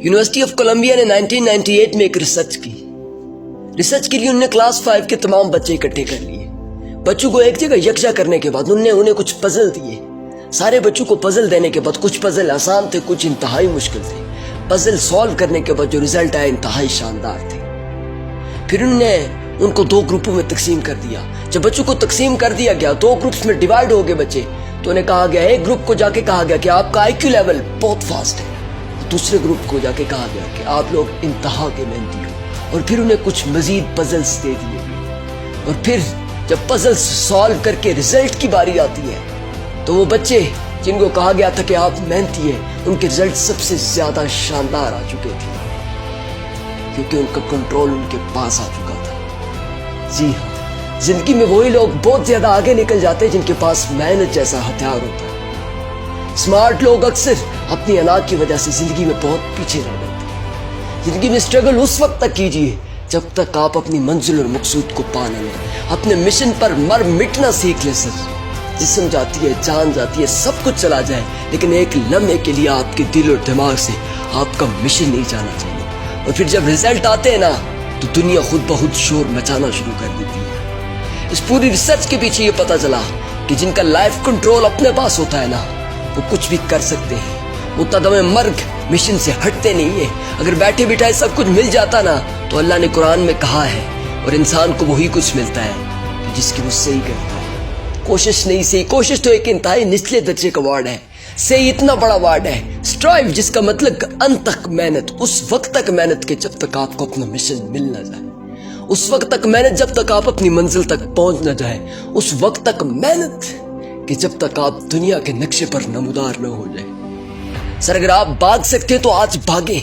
University of Columbia ने 1998 में एक रिसर्च की। रिसर्च के लिए उन्होंने क्लास 5 के तमाम बच्चे इकट्ठे कर लिए। बच्चों को एक जगह यकजा करने के बाद उन्होंने उन्हें कुछ पजल दिए। सारे बच्चों को पजल देने के बाद कुछ पजल आसान थे, कुछ इंतहाई मुश्किल थे। पजल सॉल्व करने के बाद जो रिजल्ट आया इंतहाई शानदार थे। फिर उन्होंने उनको 2 ग्रुपों में तकसीम कर दिया। जब बच्चों को तकसीम कर दिया गया, 2 ग्रुप्स में डिवाइड हो गए बच्चे, तो उन्हें कहा गया, एक ग्रुप को जाके कहा गया कि आपका IQ लेवल बहुत फास्ट है, दूसरे ग्रुप को जाके कहा गया कि आप लोग इंतहा के मेहनती हो। और फिर उन्हें कुछ मजीद पजल्स दे दिए गए। और फिर जब पजल्स सॉल्व करके रिजल्ट की बारी आती है, तो वो बच्चे जिनको कहा गया था कि आप मेहनती हैं, उनके रिजल्ट सबसे ज्यादा शानदार आ चुके थे, क्योंकि उनका कंट्रोल उनके पास आ चुका था। जी हाँ, जिंदगी में वही लोग बहुत ज्यादा आगे निकल जाते हैं जिनके पास मेहनत जैसा हथियार होता है। स्मार्ट लोग अक्सर अपनी अनाज की वजह से जिंदगी में बहुत पीछे रह जाते हैं। जिंदगी में स्ट्रगल उस वक्त तक कीजिए जब तक आप अपनी मंजिल और मकसूद को पा न लें। अपने मिशन पर मर मिटना सीख ले सर। जिस्म जाती है, जान जाती है, सब कुछ चला जाए, लेकिन एक लम्हे के लिए आपके दिल और दिमाग से आपका मिशन नहीं जाना चाहिए। और फिर जब रिजल्ट आते हैं ना, तो दुनिया खुद बहुत शोर मचाना शुरू कर देती है। इस पूरी रिसर्च के पीछे ये पता चला कि जिनका लाइफ कंट्रोल अपने पास होता है ना, वो कुछ भी कर सकते हैं। वो कदम मर्ग मिशन से हटते नहीं है। अगर बैठे बिठाए सब कुछ मिल जाता ना, तो अल्लाह ने कुरान में कहा है, और इंसान को वही कुछ मिलता है कि जिसकी वो सही करता है। कोशिश नहीं सही, कोशिश तो एक इंतहाई निचले दर्जे का वर्ड है। सही इतना बड़ा वर्ड है। स्ट्राइव, जिसका मतलब अंत तक मेहनत, उस वक्त तक मेहनत के जब तक आपको अपना मिशन मिल ना जाए। उस वक्त तक मेहनत जब तक आप अपनी मंजिल तक पहुंच न जाए। उस वक्त तक मेहनत कि जब तक आप दुनिया के नक्शे पर नमूदार न हो जाए। सर, अगर आप भाग सकते तो आज भागें।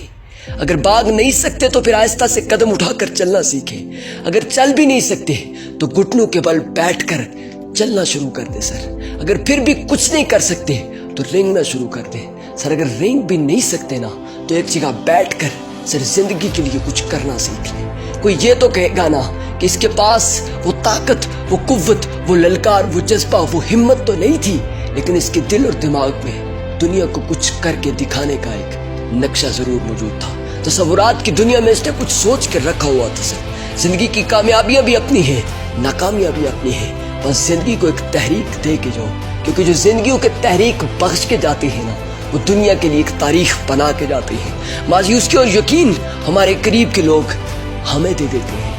अगर भाग नहीं सकते तो फिर आहिस्ता से कदम उठाकर चलना सीखें। अगर चल भी नहीं सकते तो घुटनों के बल बैठकर चलना शुरू कर दे सर। अगर फिर भी कुछ नहीं कर सकते तो रेंगना शुरू कर दे सर। अगर रेंग भी नहीं सकते ना, तो एक जगह बैठकर सर जिंदगी के लिए कुछ करना सीख ले। कोई ये तो कहेगा ना कि इसके पास वो ताकत, वो कुव्वत, वो ललकार, वो जज्बा, वो हिम्मत तो नहीं थी, लेकिन इसके दिल और दिमाग में दुनिया को कुछ करके दिखाने का एक नक्शा जरूर मौजूद था। तसव्वुरात की दुनिया में इसने कुछ सोच कर रखा हुआ था सर। जिंदगी की कामयाबियां भी अपनी है, नाकामियां भी अपनी है। बस जिंदगी को एक तहरीक दे के जाओ, क्योंकि जो जिंदगियों के तहरीक बख्श के जाते हैं ना, वो दुनिया के लिए एक तारीख बना के जाते हैं। मायूस की और यकीन हमारे करीब के लोग हमें दे देते हैं,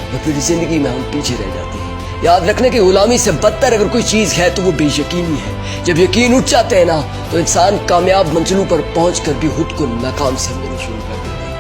और फिर जिंदगी में हम पीछे रह जाते हैं। याद रखने की गुलामी से बदतर अगर कोई चीज है तो वो बेयकीनी है। जब यकीन उठ जाते हैं ना, तो इंसान कामयाब मंजिलों पर पहुंचकर भी खुद को नाकाम समझना शुरू कर देता है।